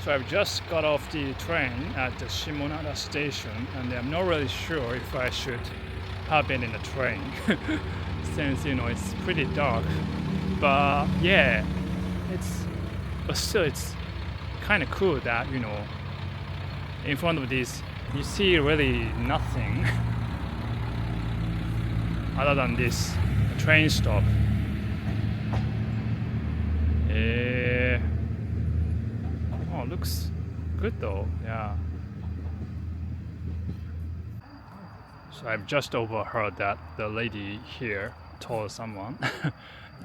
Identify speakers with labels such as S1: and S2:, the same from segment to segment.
S1: So I've just got off the train at the Shimonada station, and I'm not really sure if I should hop in the train since it's pretty dark. But yeah, it's kind of cool that in front of this you see really nothing other than this train stop. Oh, looks good though. Yeah. So I've just overheard that the lady here told someone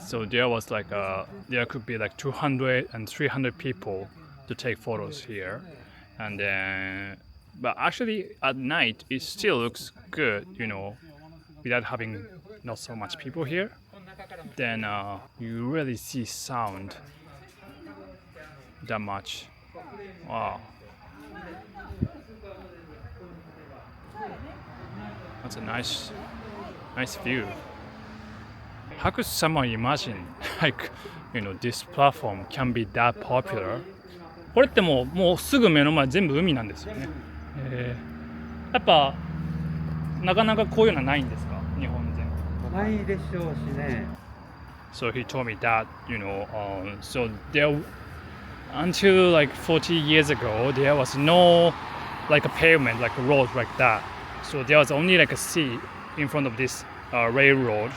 S1: so there was there could be like 200 and 300 people to take photos here, and then but actually at night it still looks good, without having not so much people here. Then you really see sound that much. Wow, that's a nice view. How could someone imagine this platform can be that popular? これってもうすぐ目の前全部海なんですよね。やっぱなかなかこういうのはないんですか？日本全国。ないでしょうしね。So he told me that so there until like 40 years ago there was no like a pavement, like a road like that. So there was only like a sea in front of this railroad.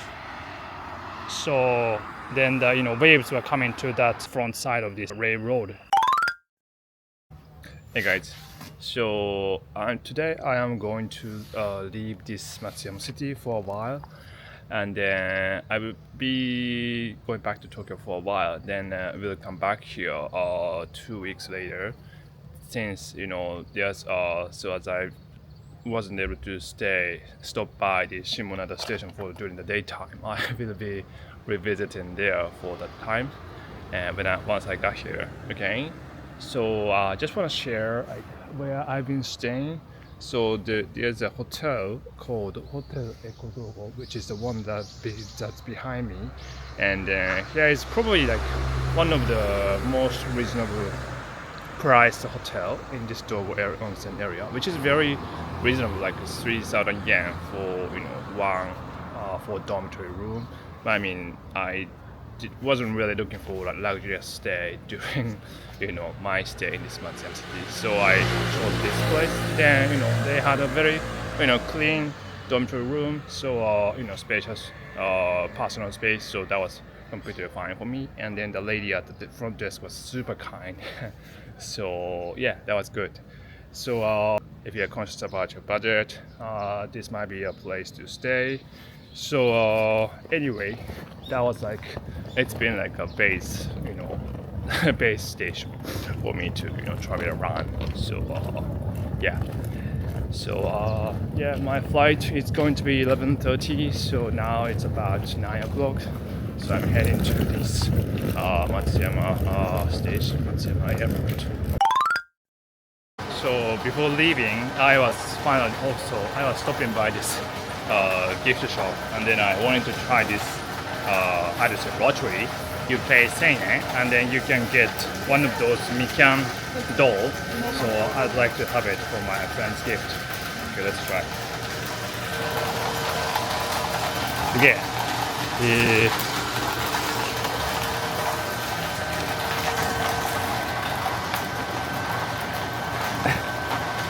S1: So then the waves were coming to that front side of this railroad. Hey guys, so today I am going to leave this Matsuyama city for a while, and then I will be going back to Tokyo for a while. Then we'll come back here 2 weeks later, since there's so as I wasn't able to stop by the Shimonada station during the daytime. I will be revisiting there for that time, and once I got here. Okay, so I just want to share where I've been staying. So there's a hotel called Hotel Ekodogo, which is the one that's behind me, and here is probably like one of the most reasonable priced hotel in this Dogo onsen area, which is very reasonable, like 3,000 yen for one for a dormitory room. But I mean, I wasn't really looking for a luxurious stay during my stay in this Matsuyama city, so I chose this place. Then they had a very clean dormitory room, so spacious personal space, so that was completely fine for me. And then the lady at the front desk was super kind. So yeah, that was good. So if you're conscious about your budget, this might be a place to stay. So anyway, that was it's been like a base base station for me to travel around. So yeah, so yeah, my flight is going to be 11:30, so now it's about 9 o'clock. So I'm heading to this Matsuyama station, Matsuyama airport. So before leaving, I was stopping by this gift shop, and then I wanted to try this lottery. You pay 1000 yen, and then you can get one of those mikyan doll. So I'd like to have it for my friend's gift. Okay, let's try. Okay.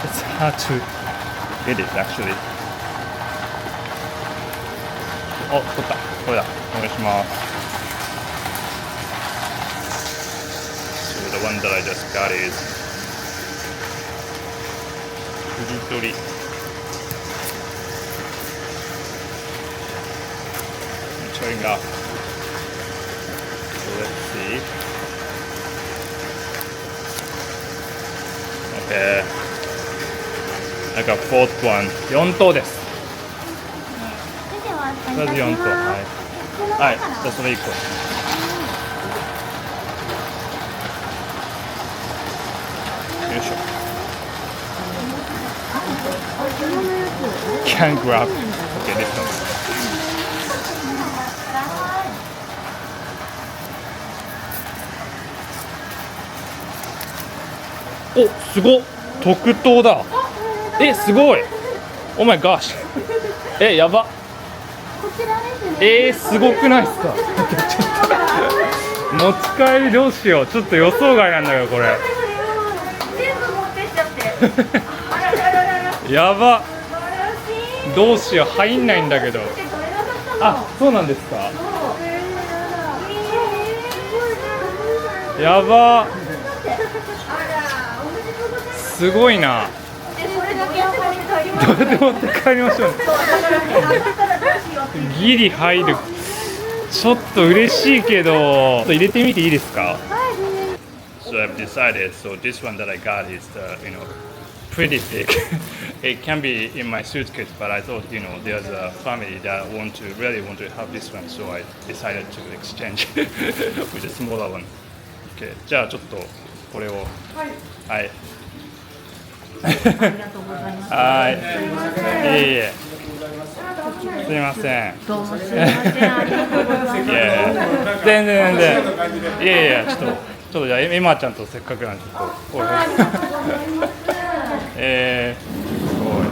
S1: It's hard to get it actually. Oh, 取った。これだ。お願いします。So the one that I just got is Ghibli. I'm showing up. So let's see. Okay. I got fourth one. 4等です。とりあえず4等。はい。はい。じゃあそれ1個。よいしょ。Can grab. Okay, this one. お、すごっ、特等だ。え、すごい。Oh my gosh。え、やば。すごくないですか。持ち帰りどうしよう。ちょっと予想外なんだけどこれ。やば。どうしよう、入んないんだけど。あ、そうなんですか。やば。すごいな。どうやって持って帰りましょうね。ギリ入る。ちょっと嬉しいけど、入れてみていいですか。So I've decided. So this one that I got is pretty big. It can be in my suitcase, but I thought there's a family that really want to have this one, so I decided to exchange with a smaller one. Okay. じゃあちょっとこれを。はい。ありがとうございます。はい。いえいえ。すみません。どうもすみません。ありがとうございます。全然。いえいえ、ちょっとじゃあエマちゃんとせっかくなんでちょっと。ありがとうございます。すごい。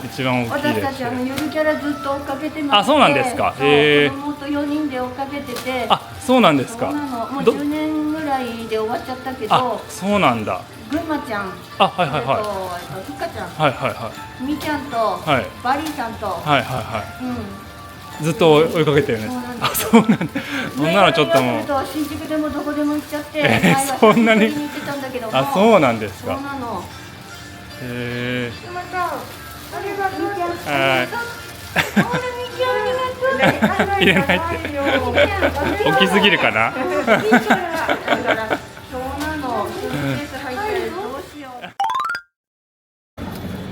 S1: 一番大きいです。私たちゆるキャラずっと追っかけてます。あ、そうなんですか。子供と4人で追っかけてて。あ、そうなんですか。もう10年ぐらいで終わっちゃったけど。あ、そうなんだ。ぐんまちゃん、あ、はいはいはい。ふっかちゃん、はいはいはい。みきゃんと、バリーさんと、はいはいはい。ずっと追いかけてるんです。あ、そうなんだ。そんなのちょっともう。新宿でもどこでも行っちゃって、そんなに。あ、そうなんですか。そうなの。また、あれがみきゃん。はい。入れないって。大きすぎるかな。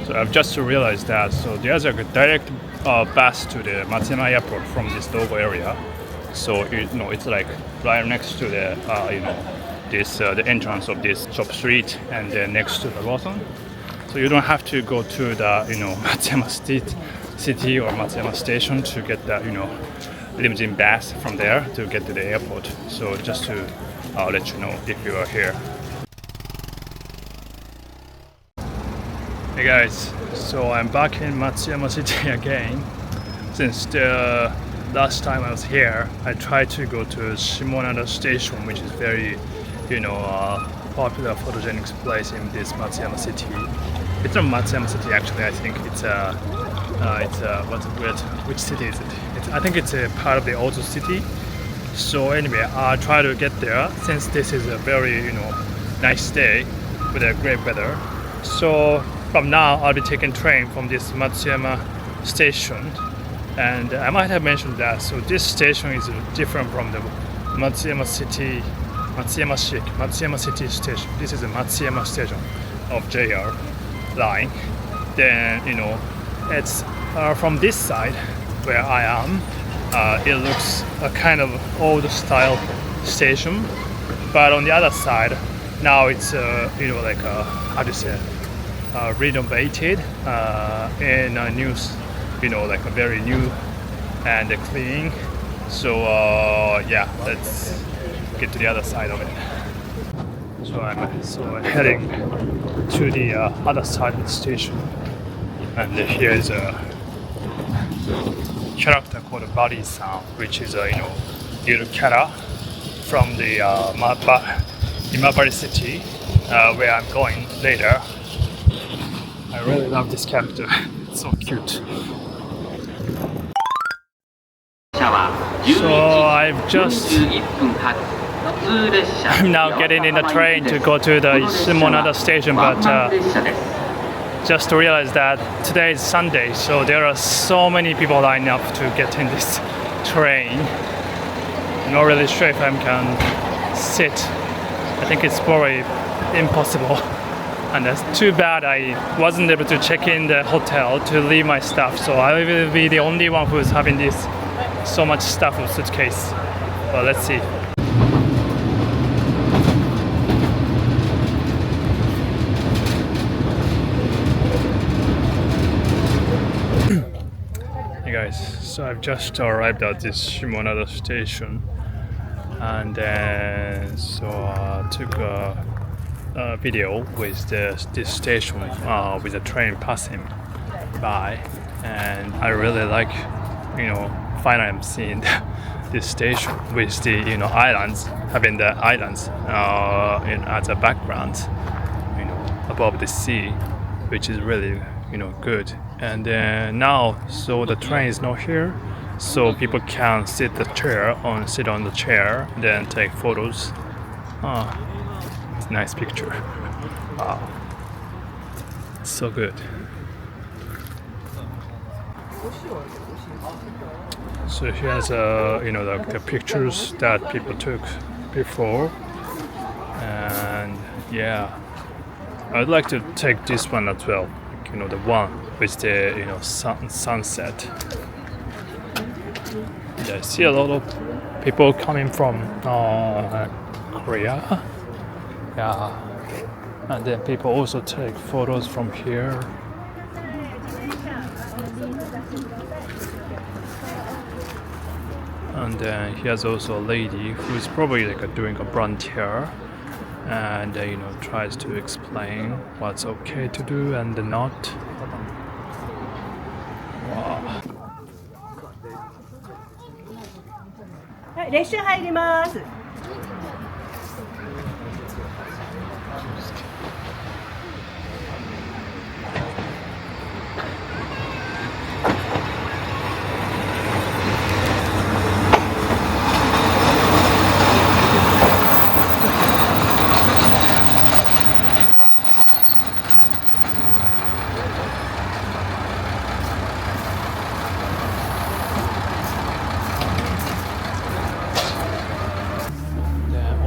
S1: So I've just realized that. So there's a direct bus to the Matsuyama airport from this Dogo area. So it's like right next to the the entrance of this shop street, and then next to the Lawson. So you don't have to go to the Matsuyama city or Matsuyama station to get the limousine bus from there to get to the airport. So just to let you know if you are here. Hey guys, so I'm back in Matsuyama city again. Since the last time I was here, I tried to go to Shimonada station, which is very, popular photogenic place in this Matsuyama city. It's not Matsuyama city actually. I think which city is it? I think it's a part of the Ozu city. So anyway, I'll try to get there since this is a very nice day with a great weather. So from now, I'll be taking train from this Matsuyama station, and I might have mentioned that. So this station is different from the Matsuyama city station. This is the Matsuyama station of JR line. Then it's from this side where I am. It looks a kind of old style station, but on the other side, now it's like how do you say? Renovated in a new, like a very new and clean. So yeah, let's get to the other side of it. So I'm heading to the other side of the station, and here is a character called Bari-san, which is a little character from the Imabari city, where I'm going later. I really love this character. It's so cute. So I'm now getting in the train to go to the Shimonada station, but just realized that today is Sunday, so there are so many people lined up to get in this train. I'm not really sure if I can sit. I think it's probably impossible. And that's too bad I wasn't able to check in the hotel to leave my stuff, so I will be the only one who's having this so much stuff in suitcase. But let's see. Hey guys, so I've just arrived at this Shimonada station, and then so I took a video with this station with the train passing by, and I really like, finally I'm seeing this station with the islands, having the islands as a background, above the sea, which is really good. And now, so the train is not here, so people can sit on the chair, then take photos. It's a nice picture. Wow, so good. So here's the pictures that people took before, and yeah, I'd like to take this one as well. The one with the sunset. And I see a lot of people coming from Korea. Yeah, and then people also take photos from here. And then here's also a lady who is probably doing a volunteer, and tries to explain what's okay to do and not. Wow.
S2: はい、列車入ります。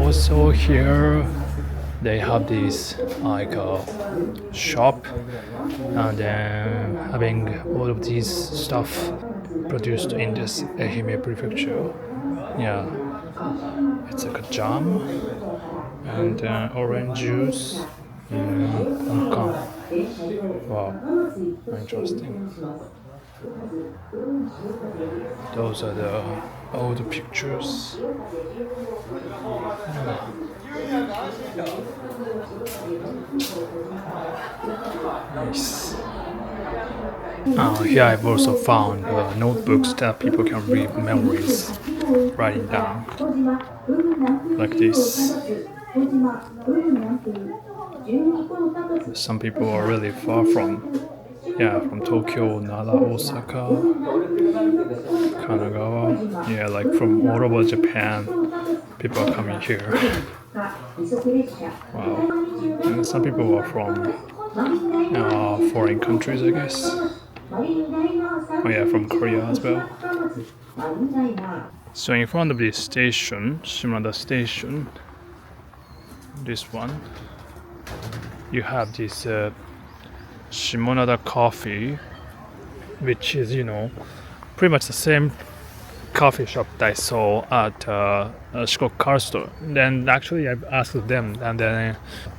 S1: Also here they have this shop, and then having all of these stuff produced in this Ehime prefecture. Yeah, it's like a jam and orange juice, tanka. Wow, interesting. Those are the old pictures. Nice. Here I've also found notebooks that people can read memories, writing down, like this. Some people are really far from Tokyo, Nara, Osaka, Kanagawa. Yeah, like from all over Japan, people are coming here. Wow. And some people are from foreign countries, I guess. Oh yeah, from Korea as well. So in front of this station, Shimonada station, this one, you have this Shimonada coffee, which is pretty much the same coffee shop that I saw at Shikoku car store. Then actually I asked them, and then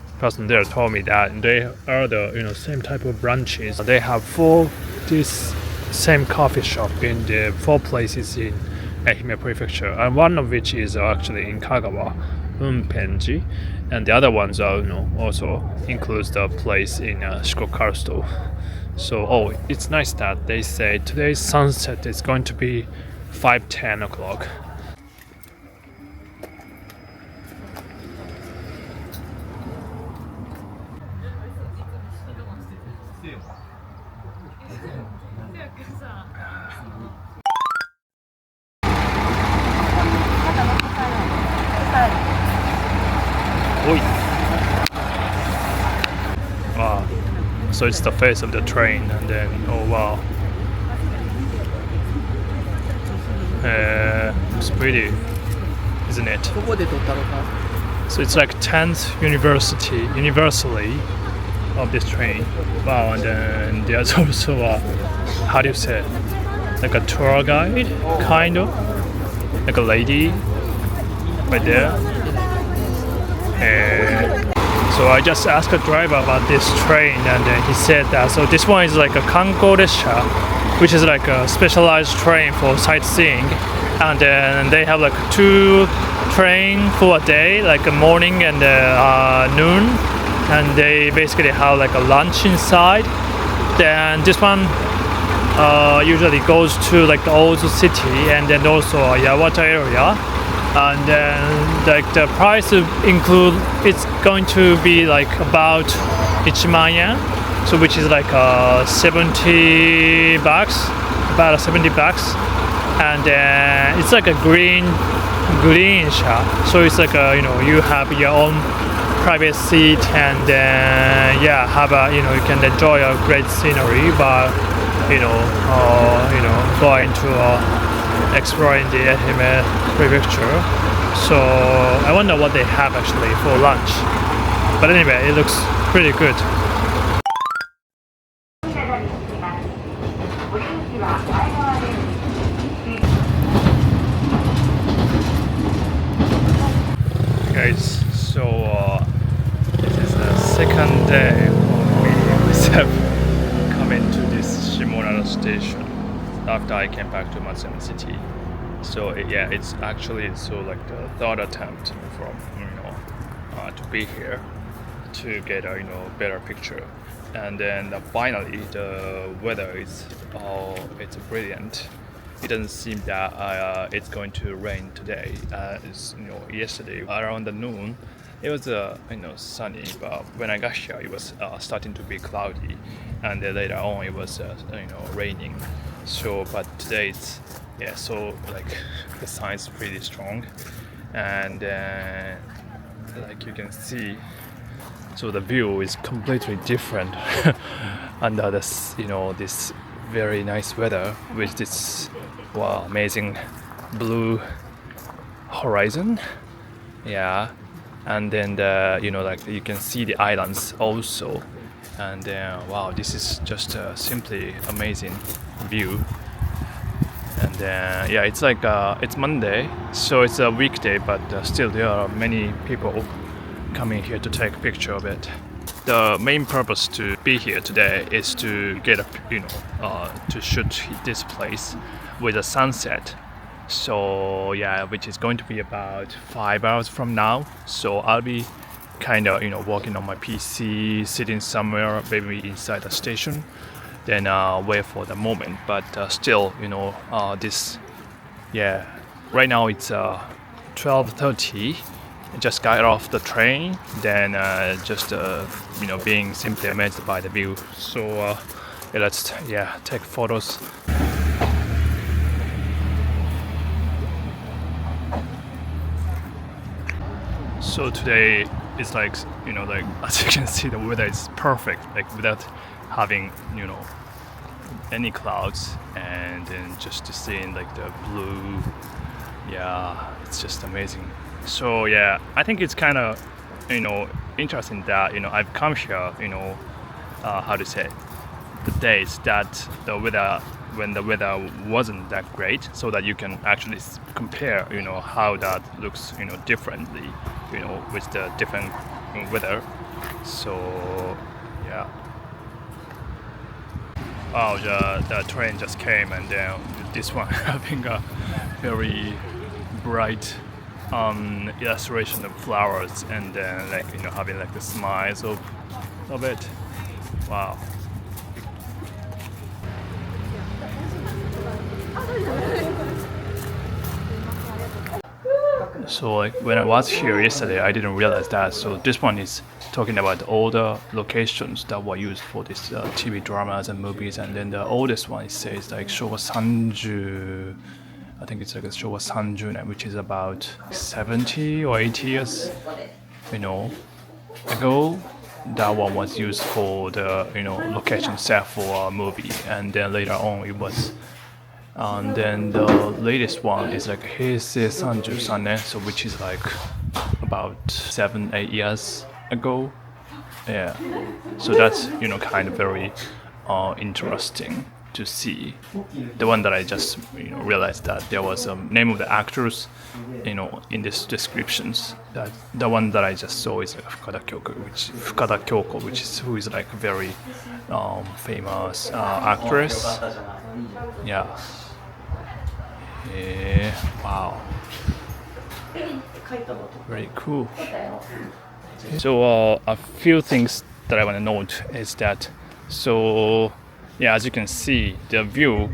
S1: the person there told me that they are the same type of branches. They have this same coffee shop in the 4 places in Ehime prefecture, and one of which is actually in Kagawa, Unpenji, and the other ones are also includes the place in Shikoku car store. So it's nice that they say today's sunset is going to be 5:10 o'clock. Wow. So it's the face of the train, and then wow. It's pretty, isn't it? So it's like 10th universally of this train. Wow, and then there's also how do you say it? Like a tour guide, kind of, like a lady right there. So I just asked a driver about this train, and then he said that so this one is like a kanko desha,
S3: which is like a specialized train for sightseeing. And then they have like 2 train for a day, like a morning and noon. And they basically have like a lunch inside. Then this one usually goes to like the old city and then also Yawata area. And then like the price include, it's going to be like about 1,000,000 yen, so which is like $70, about $70. And then it's like a green shop, so it's like you have your own private seat and then have a you can enjoy a great scenery by going to exploring the Ehime prefecture. So I wonder what they have actually for lunch, but anyway, it looks pretty good. Guys, so this is the second day of me myself coming to this Shimonada station after I came back to Matsuyama city. So it's actually like the third attempt from to be here to get a better picture. And then finally the weather is it's brilliant. It doesn't seem that it's going to rain today. Yesterday around the noon, it was sunny, but when I got here, it was starting to be cloudy, and then later on it was raining. So, but today it's so like the sun is pretty strong, and like you can see, so the view is completely different under this this very nice weather with this amazing blue horizon, and then like you can see the islands also, and wow, this is just a simply amazing view. And it's like it's Monday, so it's a weekday, but still there are many people coming here to take a picture of it. The main purpose to be here today is to get to shoot this place with a sunset. So which is going to be about 5 hours from now. So I'll be kind of working on my PC, sitting somewhere maybe inside the station, then wait for the moment. But still this right now it's 12:30. Just got off the train, then just being simply amazed by the view. So let's take photos. So today it's like like as you can see, the weather is perfect, like without having any clouds, and then just seeing like the blue. It's just amazing. So I think it's kind of interesting that I've come here how to say, the days that the weather, when the weather wasn't that great, so that you can actually compare how that looks differently with the different weather. So wow, the train just came, and this one having a very bright illustration of flowers, and like having like the smiles of it. Wow. So like when I was here yesterday, I didn't realize that. So this one is talking about all the locations that were used for this TV dramas and movies, and then the oldest one, it says like Showa Sanju. I think it's like a Showa Sanju, which is about 70 or 80 years, ago. That one was used for the location set for a movie, and then later on it was. And then the latest one is like Heisei Sanju Sanen, so which is like about 7-8 years ago. So that's kind of very interesting to see. The one that I just realized that there was a name of the actors in this descriptions. That the one that I just saw is like Fukada Kyoko, who is like a very famous actress. Yeah. Yeah. Wow. Very cool. So a few things that I want to note is that, so yeah, as you can see, the view,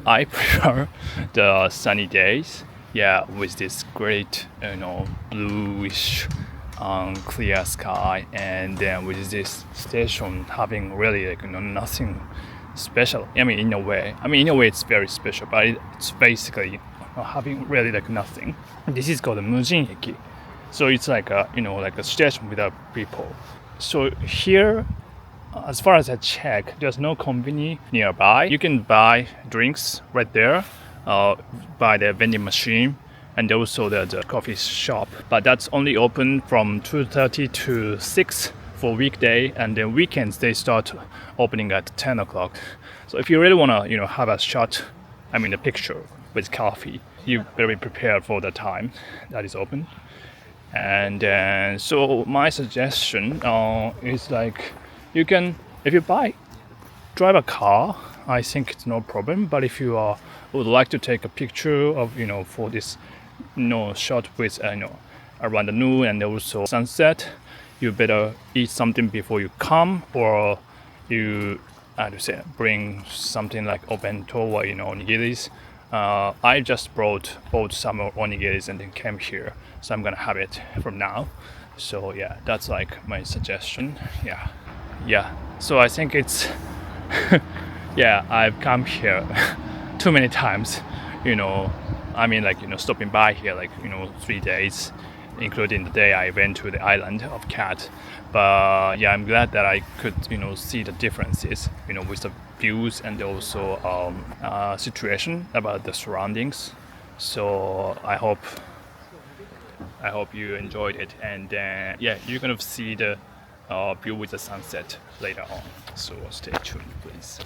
S3: I prefer the sunny days. Yeah, with this great, bluish, clear sky, and then with this station having really nothing special. In a way, it's very special, but it's basically having really nothing. This is called a Mujin-eki. So it's like a station without people. So here, as far as I check, there's no convenience nearby. You can buy drinks right there, by the vending machine, and also there's a coffee shop. But that's only open from 2:30 to 6 for weekday, and then weekends they start opening at 10 o'clock. So if you really want to, have a shot, a picture with coffee, you better be prepared for the time that is open. And so my suggestion is you can, if you drive a car, I think it's no problem. But if you would like to take a picture of for this shot with around the noon and also sunset, you better eat something before you come, or you bring something like obento or onigiris. I just bought some onigiris and then came here, so I'm gonna have it from now. So yeah, that's my suggestion. Yeah. So I think it's yeah, I've come here too many times. Stopping by here 3 days, including the day I went to the island of Cat. But yeah, I'm glad that I could see the differences with the views and also situation about the surroundings. So I hope you enjoyed it, and yeah, you're gonna see the view with the sunset later on. So stay tuned, please.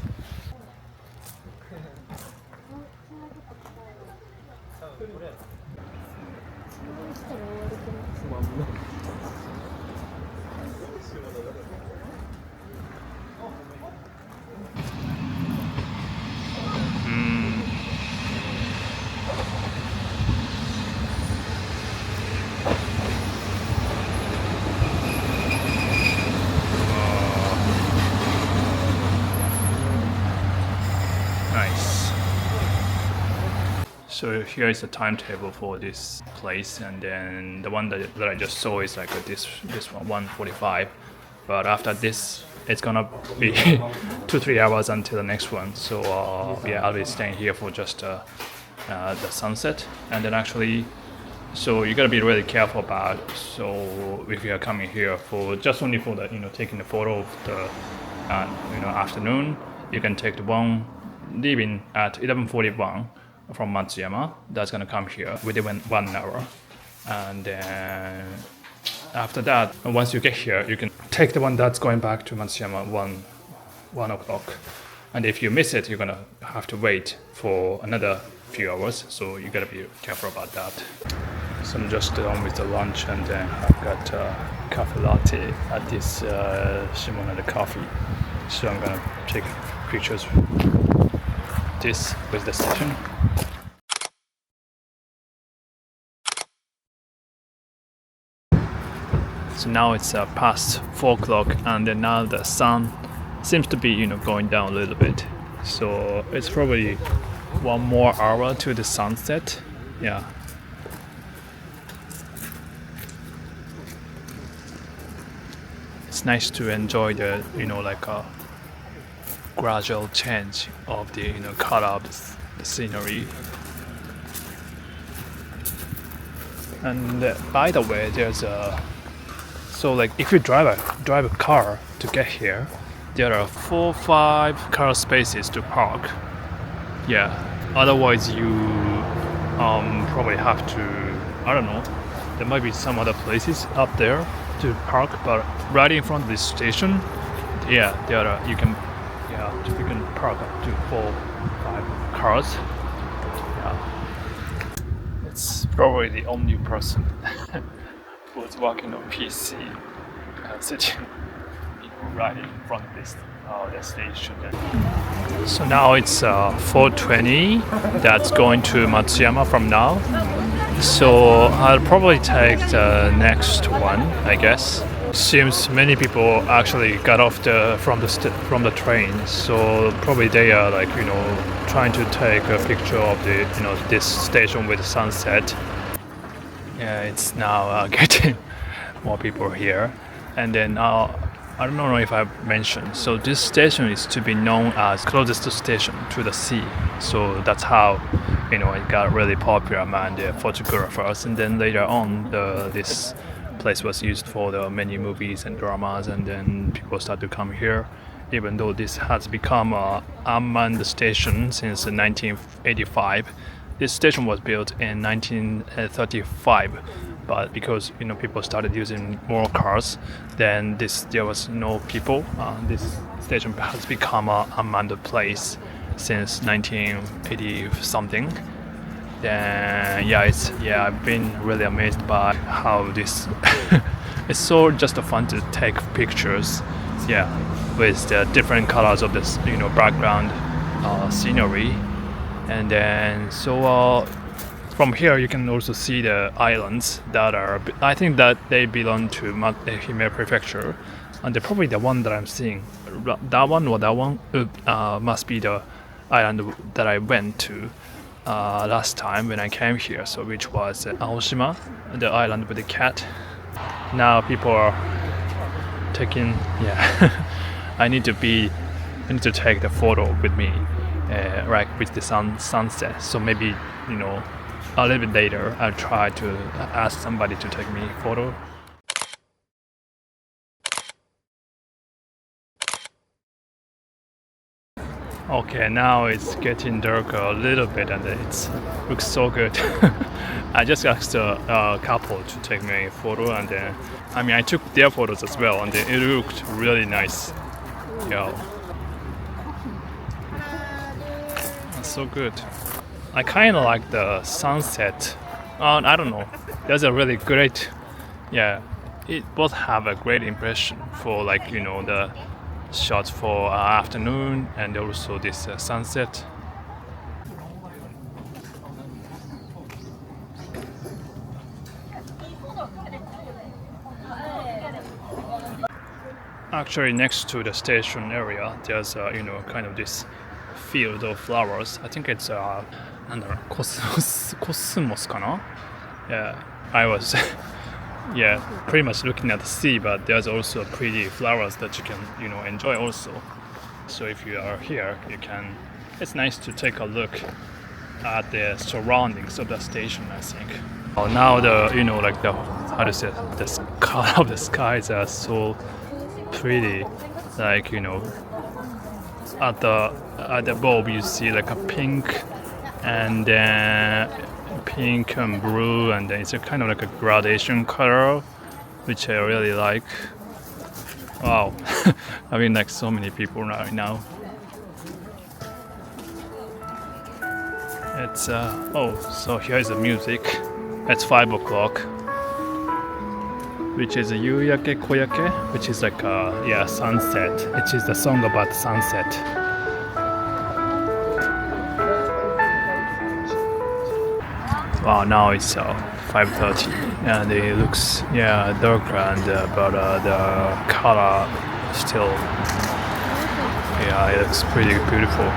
S3: Nice. So here is the timetable for this place, and then the one that I just saw is this one 1:45. But after this, it's gonna be 2-3 hours until the next one. So yeah, I'll be staying here for just the sunset, and then actually, so you gotta be really careful about. So if you are coming here for just only for the taking the photo of the afternoon, you can take the one leaving at 11:41 from Matsuyama. That's gonna come here within 1 hour, and then after that, once you get here, you can take the one that's going back to Matsuyama 1 o'clock. And if you miss it, you're gonna have to wait for another few hours. So you gotta be careful about that. So I'm just done with the lunch, and then I've got cafe latte at this Shimonada coffee. So I'm gonna take pictures this with the station. So now it's past 4 o'clock, and then now the sun seems to be going down a little bit. So it's probably 1 more hour to the sunset. Yeah. It's nice to enjoy the a gradual change of the color of the scenery. And by the way, there's if you drive a car to get here, there are 4-5 car spaces to park. Yeah. Otherwise, you probably have to, I don't know. There might be some other places up there to park, but right in front of this station, yeah, there are you can park up to 4-5 cars. Yeah. It's probably the only person who's working on PC sitting right in front of this the station. So now it's 4:20. That's going to Matsuyama from now. So I'll probably take the next one, I guess. Seems many people actually got off from the train, so probably they are like trying to take a picture of the this station with the sunset. Yeah, it's now getting more people here, and then I don't know if I mentioned. So this station is to be known as closest station to the sea. So that's how it got really popular among the photographers, and then later on this place was used for the many movies and dramas, and then people start to come here. Even though this has become a unmanned station since 1985, this station was built in 1935. But because people started using more cars, then there was no people. This station has become a unmanned place since 1980 something. Then I've been really amazed by how this it's so just fun to take pictures, with the different colors of this background scenery, and then from here you can also see the islands that are, I think that they belong to Ehime prefecture, and they're probably the one that I'm seeing. That one must be the island that I went to last time when I came here, so which was Aoshima, the island with the cat. Now people are taking, I need to take the photo with me, right with the sunset. So maybe a little bit later I'll try to ask somebody to take me a photo. Okay, now it's getting darker a little bit and it looks so good. I just asked a couple to take me a photo, and then I took their photos as well, and then it looked really nice. That's so good. I kind of like the sunset. I don't know. There's a really great, it both have a great impression for the shots for afternoon and also this sunset. Actually, next to the station area, there's kind of this field of flowers. I think it's cosmos, kana? Yeah, I was pretty much looking at the sea, but there's also pretty flowers that you can enjoy also. So if you are here, it's nice to take a look at the surroundings of the station, I think. Now the how to say it, the color of the skies are so pretty, at the bulb you see like a pink and then pink and blue, and then it's a kind of like a gradation color, which I really like. Wow. I mean, like so many people right now. It's so here's the music. It's 5 o'clock, which is a Yuyake Koyake, which is like sunset. It is the song about sunset. Wow, now it's 5:30 and it looks darker, and but the color still it looks pretty beautiful.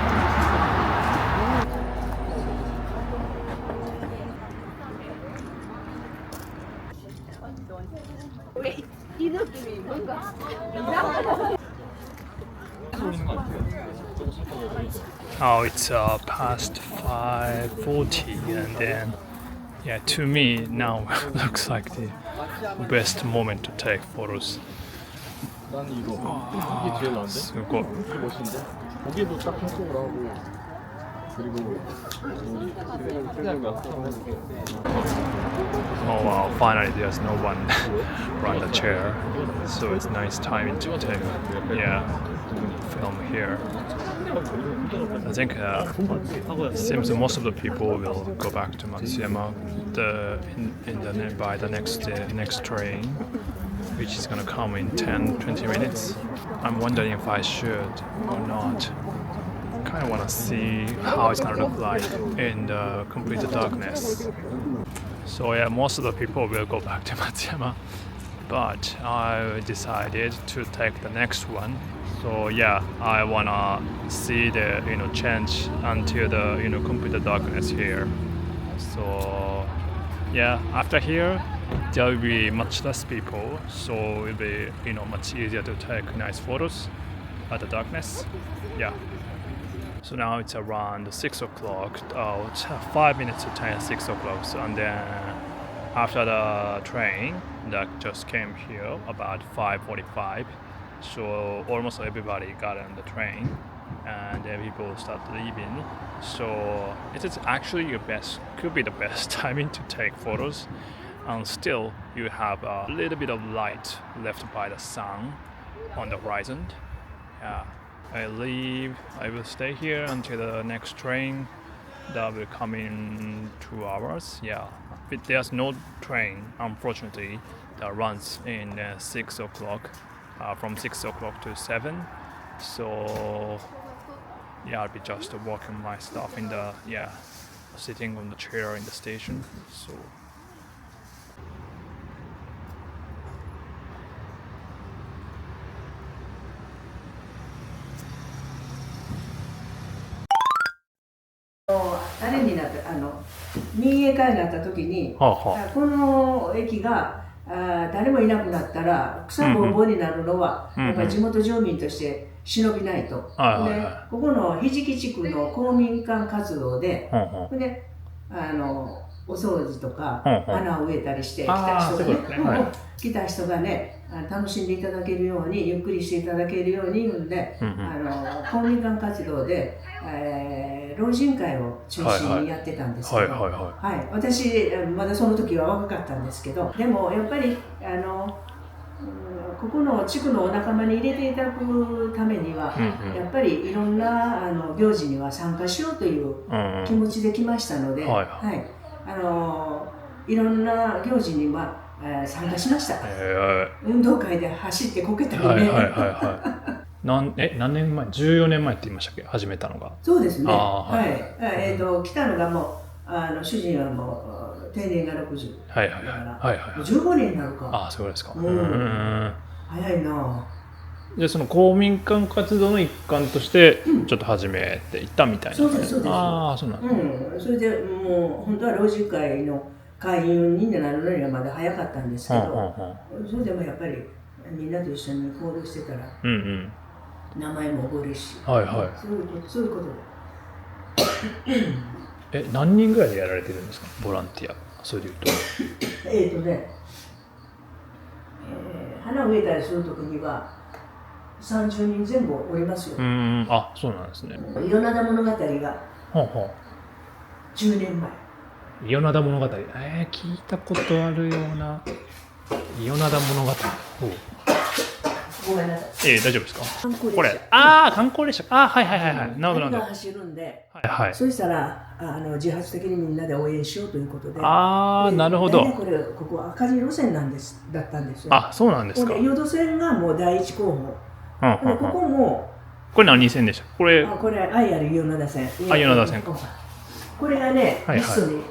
S3: Now it's past 5:40, and then to me now looks like the best moment to take photos. Oh wow, finally there's no one around the chair, so it's nice timing to take film here. I think seems most of the people will go back to Matsuyama by the next train. which is gonna come in 10-20 minutes. I'm wondering if I should or not. Kind of want to see how it's gonna look like in the complete darkness. So yeah, most of the people will go back to Matsuyama, but I decided to take the next one. So yeah, I wanna see the change until the complete darkness here. So yeah, after here there will be much less people, so it will be much easier to take nice photos at the darkness. Yeah. So now it's around 6 o'clock, 5 minutes to 6 o'clock. So, and then after the train that just came here about 5:45, so almost everybody got on the train and then people start leaving. So it is actually could be the best timing to take photos. And still you have a little bit of light left by the sun on the horizon. Yeah. I will stay here until the next train that will come in 2 hours. Yeah, but there's no train, unfortunately, that runs in 6 o'clock, from 6 o'clock to 7. So yeah, I'll be just walking my stuff in the, sitting on the chair in the station. So
S2: あれになった民営化になった時に、この駅が誰もいなくなったら草ぼうぼうになるのは、やっぱり地元住民として忍びないと。でここのひじき地区の公民館活動で、でお掃除とか花を植えたりして来た人がね、楽しんでいただけるように、ゆっくりしていただけるように言うんで、公民館活動で、老人会を中心にやってたんですけど、私まだその時は若かったんですけど、でもやっぱりここの地区のお仲間に入れていただくためには、やっぱりいろんな行事には参加しようという気持ちで来ましたので、いろんな行事には参加しました。運動会で走ってこけたりね。
S3: 何年前？14年前って言いましたっけ？始めたのが。
S2: そうですね。来たのがもう主人はもう定年が60。だから15年になるか。
S3: そうですか。
S2: 早いな。
S3: でその公民館活動の一環としてちょっと始めていったみたいな。
S2: そうです。そう
S3: なん
S2: です。それでもう本当は老人会の会員になるのにはまだ早かったんですけど、それでもやっぱりみんなと一緒に行動してたら、名前も覚えるし、そういうことで。
S3: 何人ぐらいでやられてるんですか？ボランティア、それでいうと。
S2: 花を植えたりするときには30人前後おりますよ。
S3: そうなんですね。
S2: 伊予灘物語が10年前。
S3: 伊予灘物語、聞いたことあるような。伊予灘物語。ごめんなさい。大丈夫ですか？これ、観光列車。なるほど。
S2: が走るんで、そしたら自発的にみんなで応援しようということで。
S3: なるほど。
S2: ここ赤字路線だったんですよ。
S3: そうなんですか。
S2: 淀線がもう第一候補。ここも。
S3: これ何線でした？これ
S2: 愛ある伊予灘線。
S3: 伊予灘線か。
S2: これがね、リストに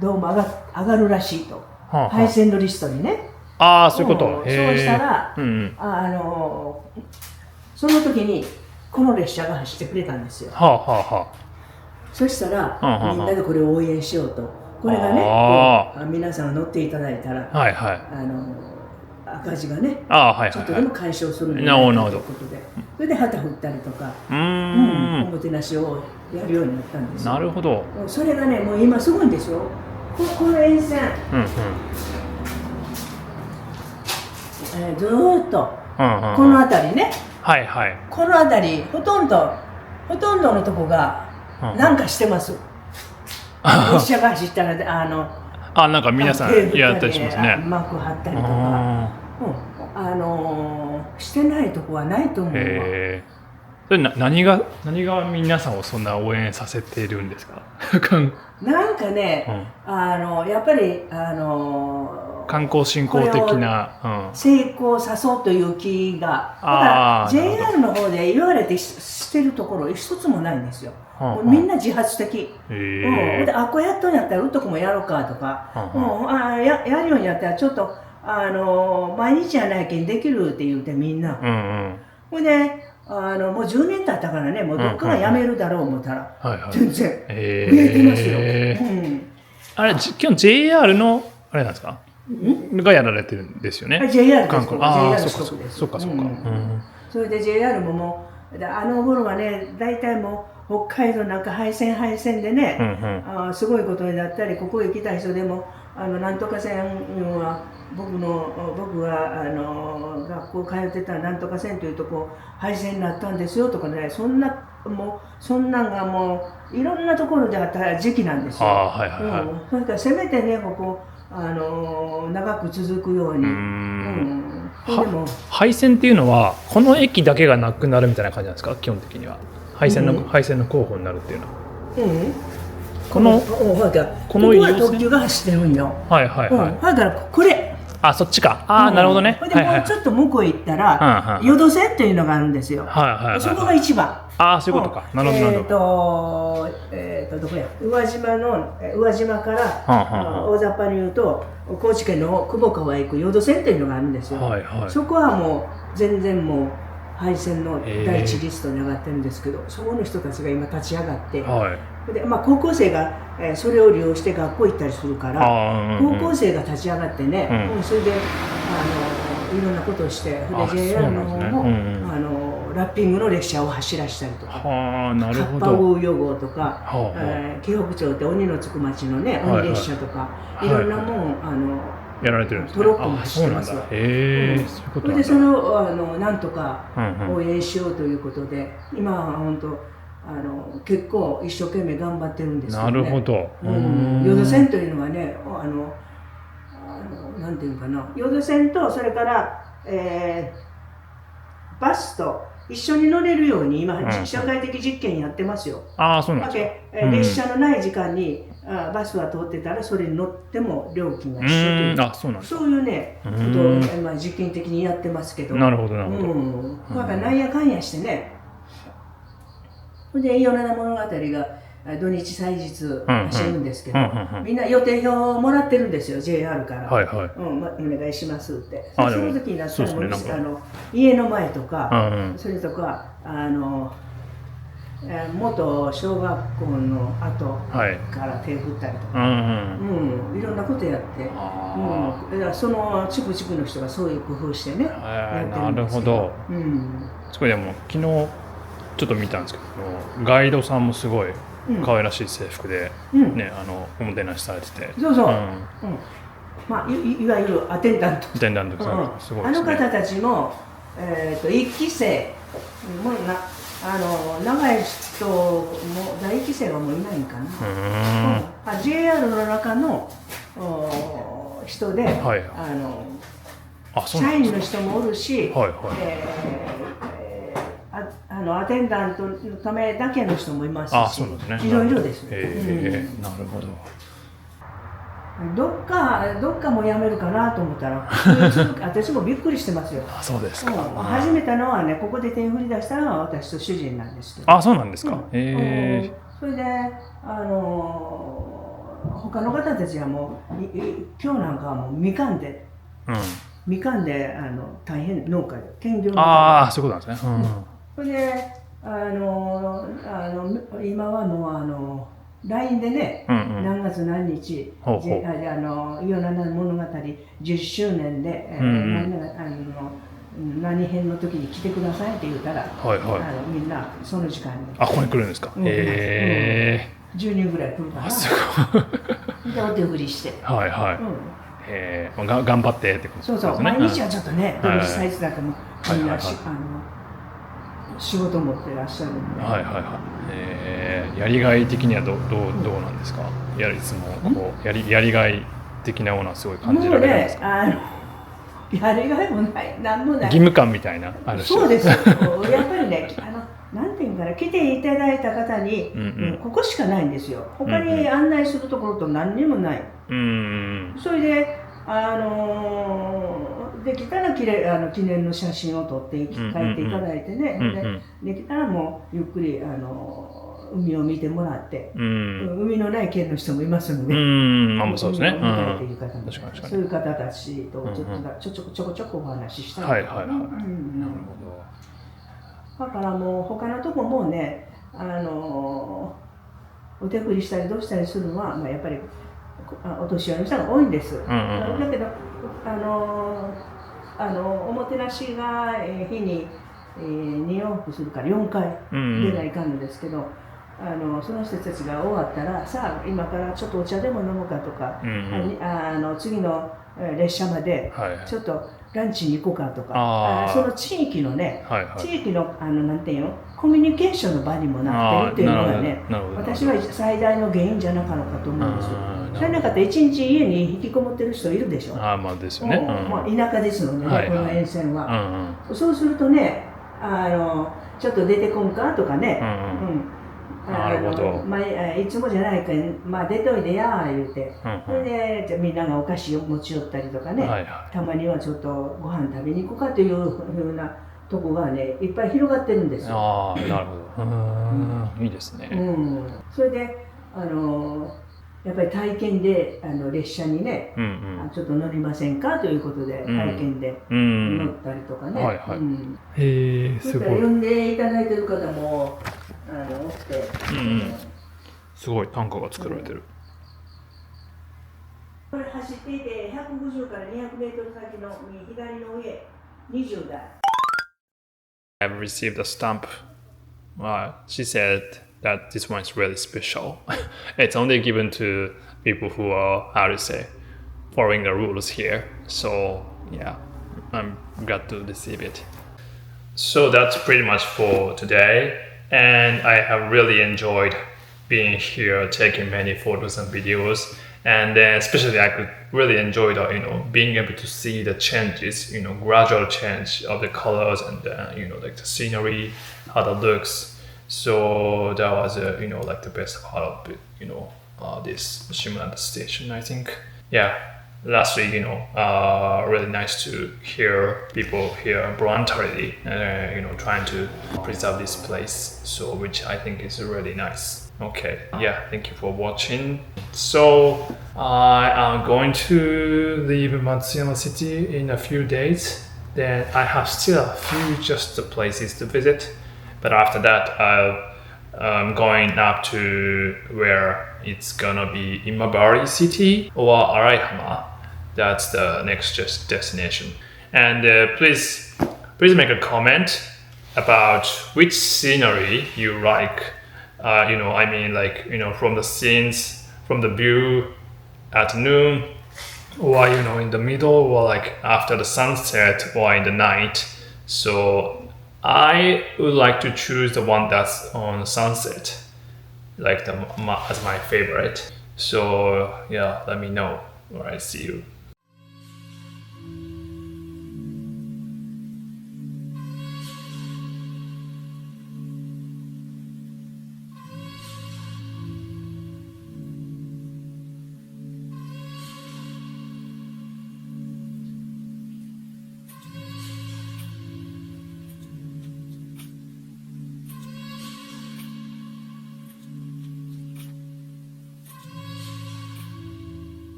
S2: どうも上がるらしいと。廃線のリストにね。
S3: そういうこと。
S2: そうしたら、その時にこの列車が走ってくれたんですよ。そしたらみんなでこれを応援しようと。これがね、皆さん乗っていただいたら、赤字がね、ちょっとでも解消するんじゃないかということで、それで旗振ったりとか、おもてなしをやるようになったんですよ。
S3: なるほど。
S2: それがね、もう今すごいんですよ。この沿線。ずーっとこの辺りね、この辺りほとんどのとこがなんかしてます。列車が走ったら
S3: なんか皆さんやったりしますね。
S2: 幕張ったりとか、してないとこはないと思うわ。
S3: それ何が皆さんをそんな応援させているんですか？
S2: なんかね、やっぱり
S3: 観光振興的な、
S2: 成功さそうという気が、だから JR の方で言われてしてるところ一つもないんですよ。みんな自発的。で、こうやっとんやったらうっとこもやろうかとか、やるようにやったらちょっと毎日やないけんできるって言うてみんな。ほいでもう10年経ったからね、もうどっかがやめるだろう思ったら、全然増えてますよ。
S3: あれ、基本 JR のあれなんですか？がやられてるんですよね。
S2: JR です。
S3: JR 四国です。そうか。
S2: それで JR ももう頃はね、大体もう北海道なんか廃線でね、すごいことになったり、ここへ来た人でもなんとか線は僕が学校通ってたなんとか線というとこ廃線になったんですよとかね、そんなんがもういろんなところであった時期なんですよ。それからせめてね、ここ長く続くように。でも
S3: 廃線っていうのはこの駅だけがなくなるみたいな感じなんですか？基本的には廃線の候補になるっていうのは。この
S2: は特急が走ってるんよ。だからこれ。
S3: そっちか。なるほどね。
S2: でもうちょっと向こう行ったら淀線っていうのがあるんですよ。そこが一番。
S3: そういうことか。なるほど。
S2: どこや、宇和島から大雑把に言うと高知県の久保川へ行く淀線っていうのがあるんですよ。そこはもう全然もう廃線の第一リストに上がってるんですけど、そこの人たちが今立ち上がって、で高校生がそれを利用して学校行ったりするから、高校生が立ち上がってね、それでいろんなことをして、で JR の方もラッピングの列車を走らせたりとか、カッパウ予号とか、紀北町って鬼のつく町のね鬼列車とか、いろんなもん
S3: やられてるんですね。
S2: トロッコも走ってますわ。それでそれをなんとか応援しようということで、今は本当結構一生懸命頑張ってるんですけどね。なるほど。淀線というのはね、なんていうかな、淀線とそれから、バスと一緒に乗れるように今、社会的実験やってますよ。
S3: そうなんですか。
S2: 列車のない時間にバスが通ってたらそれに乗っても料金が一緒という、そういうねことを実験的にやってますけど。
S3: なるほどなるほど。
S2: だからなんやかんやしてね、で米田物語が土日祭日走るんですけど、みんな予定表をもらってるんですよ JR から。お願いしますって。その時になったら家の前とか、それとか元小学校の後から手振ったりとか、いろんなことやって、その地区の人がそういう工夫してねやってるんですけど。なるほど。
S3: すごい。でも昨日ちょっと見たんですけど、ガイドさんもすごい可愛らしい制服でね、おもてなしされてて、
S2: そうそう、いわゆるアテンダント、すごいですね。あの方たちも1期生も長い人も第1期生はもういないんかな。JR の中の人で、社員の人もおるし、アテンダントのためだけの人もいますし、いろいろです。
S3: なるほど。
S2: どっかもやめるかなと思ったら、私もびっくりしてますよ。
S3: そうですか。
S2: 始めたのはね、ここで手振り出したのは私と主人なんですけど。
S3: そうなんですか。
S2: それで他の方たちはもう今日なんかはもうみかんで大変農家で兼業の方。
S3: そういうことなんですね。
S2: それで今はもうLINE でね、何月何日伊予七物語10周年で何編の時に来てくださいって言ったら、みんなその時間に
S3: ここに来るんですか。
S2: 10人ぐらい来るかな。でお手振りして頑
S3: 張ってってことですね。
S2: そうそう、毎日はちょっとね、土日祭日だけもみんな仕事持ってらっしゃるんで。
S3: やりがい的にはどうなんですか。いつもこうやりがい的なものはすごい感じられるんですか。
S2: やりがいもない、なんもない。
S3: 義務感みたいなあるし。
S2: そうです。やっぱりね、なんていうかな、来ていただいた方に、ここしかないんですよ。他に案内するところと何にもない。それでできたら記念の写真を撮って帰っていただいてね、できたらもうゆっくり海を見てもらって、海のない県の人もいますので、
S3: そうですね。
S2: 迎えている方もそういう方たちとちょこちょこお話ししたりとか、だからもう他のとこもね、お手振りしたりどうしたりするのは、やっぱりお年寄りの人が多いんです。だけどおもてなしが日に2往復するから4回出ないかんのですけど、その人たちが終わったら、さあ今からちょっとお茶でも飲むかとか、次の列車までちょっとランチに行こうかとか、その地域のね、地域のなんていうの、コミュニケーションの場にもなってるっていうのがね、私は最大の原因じゃなかろうかと思うんですよ。それなかったら一日家に引きこもってる人いるでしょ。
S3: ですよね。
S2: 田舎ですのでね、この沿線は。そうするとね、ちょっと出てこんかとかね、いつもじゃないから、出といでやー言うて、それでじゃみんながお菓子を持ち寄ったりとかね、たまにはちょっとご飯食べに行こうかというふうなとこがね、いっぱい広がってるんですよ。
S3: なるほど。いいですね。
S2: それでやっぱり体験で列車にね、ちょっと乗りませんかということで体験で乗ったりとかね。すごい。呼んでいただいてる方も多くて、
S3: すごい短歌が作られてる。
S2: これ走っていて150から200メートル先の左の上20台。
S3: I've received a stamp. She said that this one is really special. It's only given to people who are, how to say, following the rules here. So yeah, I'm glad to receive it. So that's pretty much for today. And I have really enjoyed being here, taking many photos and videos. And especially I could really enjoy the, being able to see the changes, gradual change of the colors and, like the scenery, how that looks. So that was, like the best part of it, this Shimonada station, I think. Yeah, lastly, really nice to hear people here voluntarily, trying to preserve this place, so which I think is really nice. Okay, yeah, thank you for watching. So I am going to leave Matsuyama city in a few days. Then I have still a few just places to visit. But after that, I'm going up to where it's gonna be Imabari City or Araihama. That's the next destination. And please make a comment about which scenery you like. From the scenes, from the view at noon, or in the middle, or like after the sunset, or in the night. So I would like to choose the one that's on sunset, like as my favorite. So yeah, let me know. Alright, see you.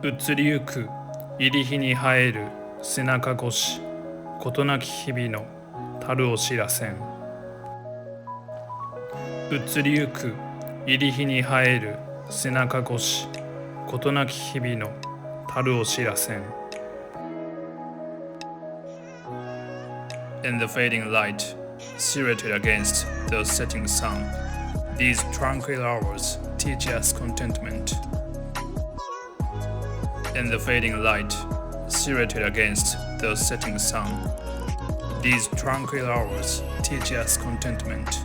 S3: 移りゆく入り日に生える背中越し事なき日々の樽を知らせん。移りゆく入り日に生える背中越し事なき日々の樽を知らせん。In the fading light, silhouetted against the setting sun, these tranquil hours teach us contentment. In the fading light, silhouetted against the setting sun, these tranquil hours teach us contentment.